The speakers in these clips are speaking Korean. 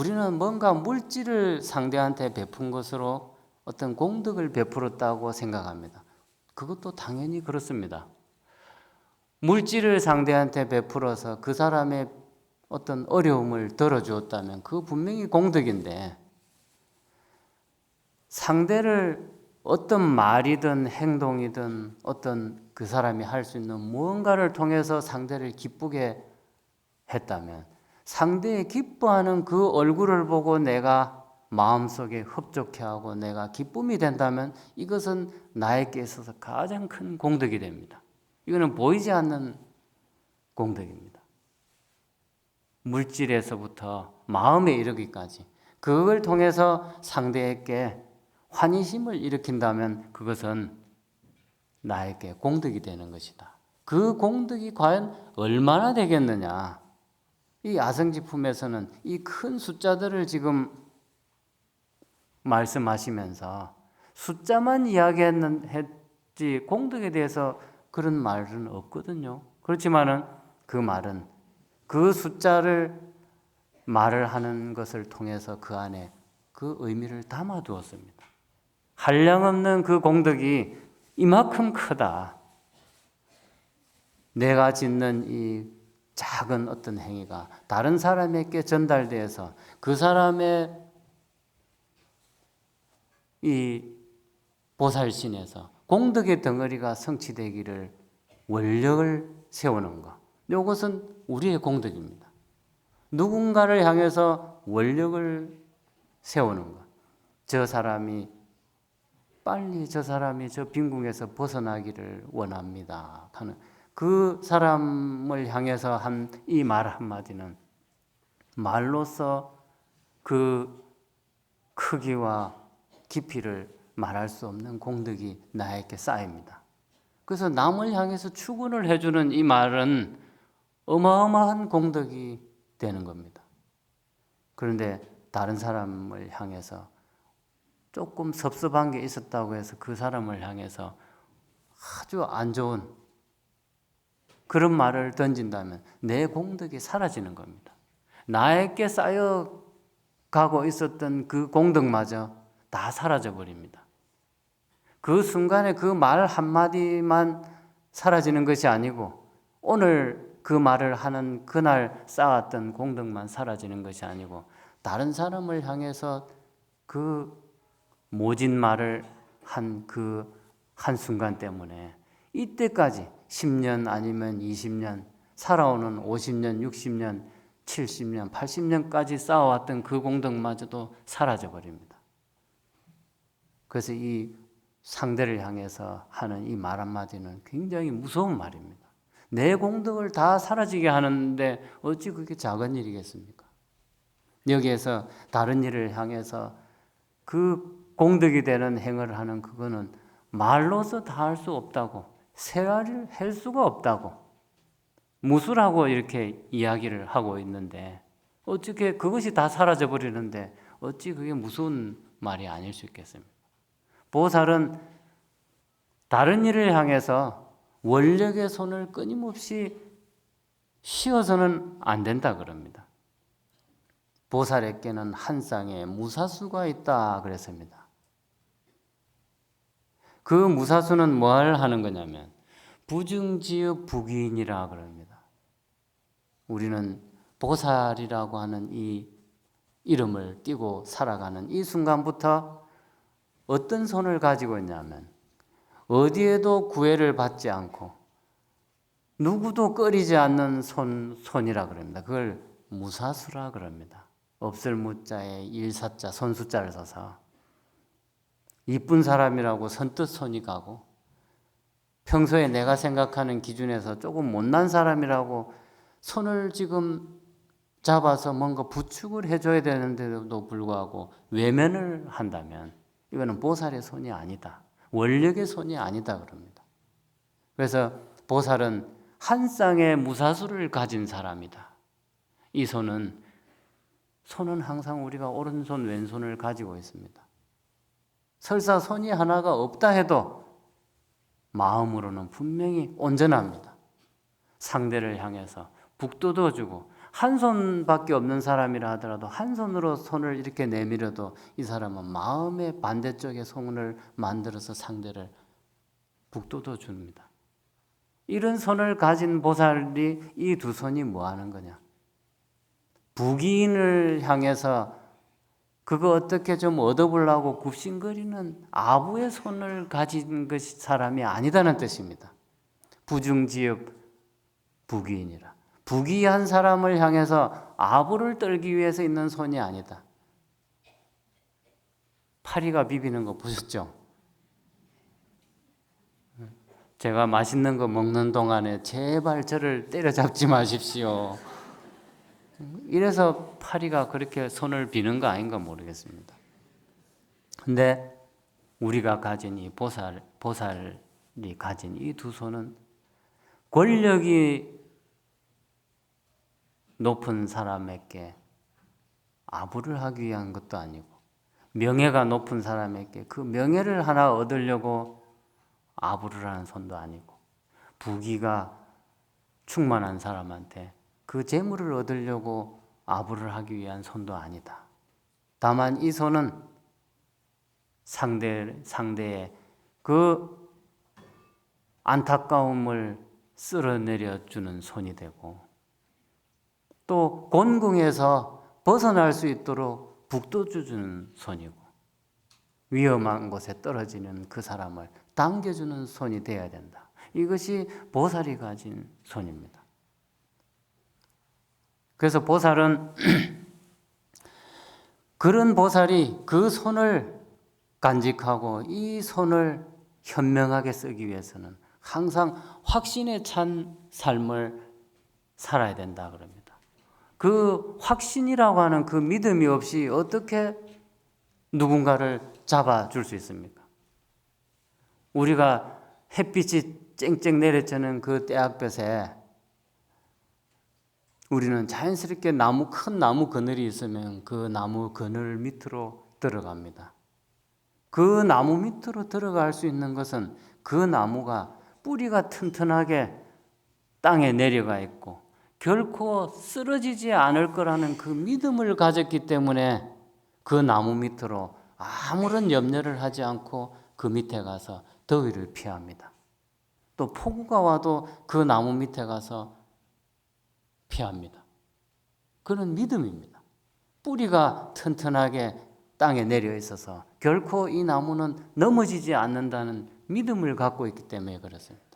우리는 뭔가 물질을 상대한테 베푼 것으로 어떤 공덕을 베풀었다고 생각합니다. 그것도 당연히 그렇습니다. 물질을 상대한테 베풀어서 그 사람의 어떤 어려움을 덜어주었다면 그거 분명히 공덕인데, 상대를 어떤 말이든 행동이든 어떤 그 사람이 할 수 있는 무언가를 통해서 상대를 기쁘게 했다면, 상대의 기뻐하는 그 얼굴을 보고 내가 마음속에 흡족해하고 내가 기쁨이 된다면 이것은 나에게 있어서 가장 큰 공덕이 됩니다. 이거는 보이지 않는 공덕입니다. 물질에서부터 마음에 이르기까지 그걸 통해서 상대에게 환희심을 일으킨다면 그것은 나에게 공덕이 되는 것이다. 그 공덕이 과연 얼마나 되겠느냐. 이 아성지품에서는 이 큰 숫자들을 지금 말씀하시면서 숫자만 이야기했지 공덕에 대해서 그런 말은 없거든요. 그렇지만은 그 말은 그 숫자를 말을 하는 것을 통해서 그 안에 그 의미를 담아두었습니다. 한량없는 그 공덕이 이만큼 크다. 내가 짓는 이 작은 어떤 행위가 다른 사람에게 전달돼서 그 사람의 이 보살신에서 공덕의 덩어리가 성취되기를 원력을 세우는 것, 이것은 우리의 공덕입니다. 누군가를 향해서 원력을 세우는 것, 저 사람이 빨리 저 빈궁에서 벗어나기를 원합니다 하는 그 사람을 향해서 한 이 말 한마디는 말로서 그 크기와 깊이를 말할 수 없는 공덕이 나에게 쌓입니다. 그래서 남을 향해서 축원을 해주는 이 말은 어마어마한 공덕이 되는 겁니다. 그런데 다른 사람을 향해서 조금 섭섭한 게 있었다고 해서 그 사람을 향해서 아주 안 좋은 그런 말을 던진다면 내 공덕이 사라지는 겁니다. 나에게 쌓여가고 있었던 그 공덕마저 다 사라져 버립니다. 그 순간에 그 말 한마디만 사라지는 것이 아니고 오늘 그 말을 하는 그날 쌓았던 공덕만 사라지는 것이 아니고 다른 사람을 향해서 그 모진 말을 한 그 한순간 때문에 이때까지 10년 아니면 20년 살아오는 50년, 60년, 70년, 80년까지 쌓아왔던 그 공덕마저도 사라져 버립니다. 그래서 이 상대를 향해서 하는 이 말 한마디는 굉장히 무서운 말입니다. 내 공덕을 다 사라지게 하는데 어찌 그게 작은 일이겠습니까? 여기에서 다른 일을 향해서 그 공덕이 되는 행을 하는 그거는 말로서 다 할 수 없다고, 세알을 할 수가 없다고 무술하고 이렇게 이야기를 하고 있는데 어떻게 그것이 다 사라져 버리는데 어찌 그게 무서운 말이 아닐 수 있겠습니까? 보살은 다른 일을 향해서 원력의 손을 끊임없이 쉬어서는 안 된다 그럽니다. 보살에게는 한 쌍에 무사수가 있다 그랬습니다. 그 무사수는 뭘 하는 거냐면 부증지의 북인이라 그럽니다. 우리는 보살이라고 하는 이 이름을 띠고 살아가는 이 순간부터 어떤 손을 가지고 있냐면 어디에도 구애를 받지 않고 누구도 꺼리지 않는 손이라 그럽니다. 그걸 무사수라 그럽니다. 없을 무자에 일사자 손수자를 써서 이쁜 사람이라고 선뜻 손이 가고 평소에 내가 생각하는 기준에서 조금 못난 사람이라고 손을 지금 잡아서 뭔가 부축을 해줘야 되는데도 불구하고 외면을 한다면 이거는 보살의 손이 아니다. 원력의 손이 아니다 그럽니다. 그래서 보살은 한 쌍의 무사수를 가진 사람이다. 이 손은 항상 우리가 오른손 왼손을 가지고 있습니다. 설사 손이 하나가 없다 해도 마음으로는 분명히 온전합니다. 상대를 향해서 북돋워주고 한 손밖에 없는 사람이라 하더라도 한 손으로 손을 이렇게 내밀어도 이 사람은 마음의 반대쪽에 손을 만들어서 상대를 북돋워 줍니다. 이런 손을 가진 보살이 이 두 손이 뭐 하는 거냐? 부귀인을 향해서 그거 어떻게 좀 얻어보려고 굽신거리는 아부의 손을 가진 것이 사람이 아니다는 뜻입니다. 부중지업 부귀인이라. 부귀한 사람을 향해서 아부를 떨기 위해서 있는 손이 아니다. 파리가 비비는 거 보셨죠? 제가 맛있는 거 먹는 동안에 제발 저를 때려잡지 마십시오. 이래서 파리가 그렇게 손을 비는 거 아닌가 모르겠습니다. 근데 우리가 가진 이 보살이 가진 이 두 손은 권력이 높은 사람에게 아부를 하기 위한 것도 아니고, 명예가 높은 사람에게 그 명예를 하나 얻으려고 아부를 하는 손도 아니고, 부귀가 충만한 사람한테 그 재물을 얻으려고 아부를 하기 위한 손도 아니다. 다만 이 손은 상대의 그 안타까움을 쓸어내려 주는 손이 되고, 또 곤궁에서 벗어날 수 있도록 북돋워 주는 손이고, 위험한 곳에 떨어지는 그 사람을 당겨주는 손이 되어야 된다. 이것이 보살이 가진 손입니다. 그래서 보살은 그런 보살이 그 손을 간직하고 이 손을 현명하게 쓰기 위해서는 항상 확신에 찬 삶을 살아야 된다 그럽니다. 그 확신이라고 하는 그 믿음이 없이 어떻게 누군가를 잡아줄 수 있습니까? 우리가 햇빛이 쨍쨍 내리쬐는 그 떼약볕에 우리는 자연스럽게 큰 나무 그늘이 있으면 그 나무 그늘 밑으로 들어갑니다. 그 나무 밑으로 들어갈 수 있는 것은 그 나무가 뿌리가 튼튼하게 땅에 내려가 있고 결코 쓰러지지 않을 거라는 그 믿음을 가졌기 때문에 그 나무 밑으로 아무런 염려를 하지 않고 그 밑에 가서 더위를 피합니다. 또 폭우가 와도 그 나무 밑에 가서 피합니다. 그런 믿음입니다. 뿌리가 튼튼하게 땅에 내려 있어서 결코 이 나무는 넘어지지 않는다는 믿음을 갖고 있기 때문에 그렇습니다.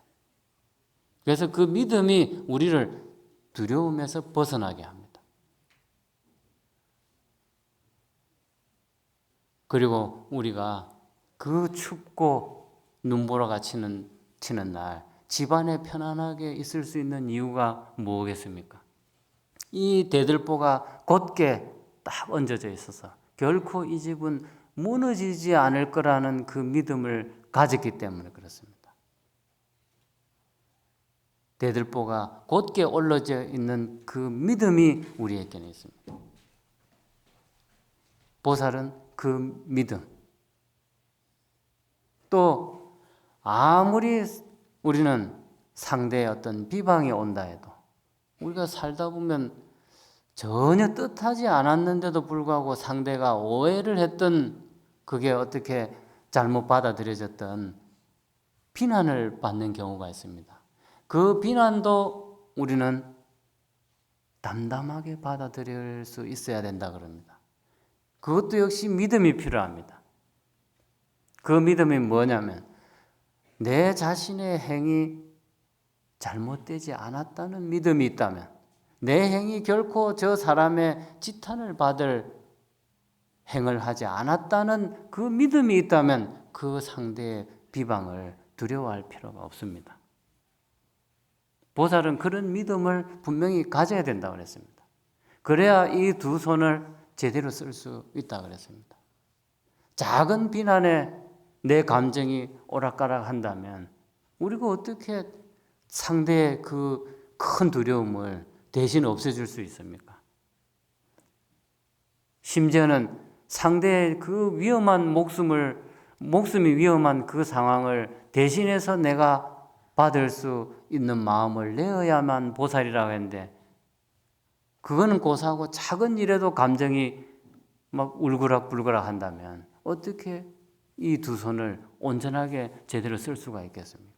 그래서 그 믿음이 우리를 두려움에서 벗어나게 합니다. 그리고 우리가 그 춥고 눈보라가 치는 날 집안에 편안하게 있을 수 있는 이유가 뭐겠습니까? 이 대들보가 곧게 딱 얹어져 있어서 결코 이 집은 무너지지 않을 거라는 그 믿음을 가졌기 때문에 그렇습니다. 대들보가 곧게 올라져 있는 그 믿음이 우리에게는 있습니다. 보살은 그 믿음, 또 아무리 우리는 상대의 어떤 비방이 온다 해도 우리가 살다 보면 전혀 뜻하지 않았는데도 불구하고 상대가 오해를 했던 그게 어떻게 잘못 받아들여졌던 비난을 받는 경우가 있습니다. 그 비난도 우리는 담담하게 받아들일 수 있어야 된다 그럽니다. 그것도 역시 믿음이 필요합니다. 그 믿음이 뭐냐면 내 자신의 행위 잘못되지 않았다는 믿음이 있다면, 내 행위 결코 저 사람의 지탄을 받을 행을 하지 않았다는 그 믿음이 있다면 그 상대의 비방을 두려워할 필요가 없습니다. 보살은 그런 믿음을 분명히 가져야 된다고 그랬습니다. 그래야 이 두 손을 제대로 쓸 수 있다고 그랬습니다. 작은 비난에 내 감정이 오락가락 한다면 우리가 어떻게 상대의 그 큰 두려움을 대신 없애줄 수 있습니까? 심지어는 상대의 그 위험한 목숨이 위험한 그 상황을 대신해서 내가 받을 수 있는 마음을 내어야만 보살이라고 했는데 그거는 고사하고 작은 일에도 감정이 막 울그락불그락 한다면 어떻게 이 두 손을 온전하게 제대로 쓸 수가 있겠습니까?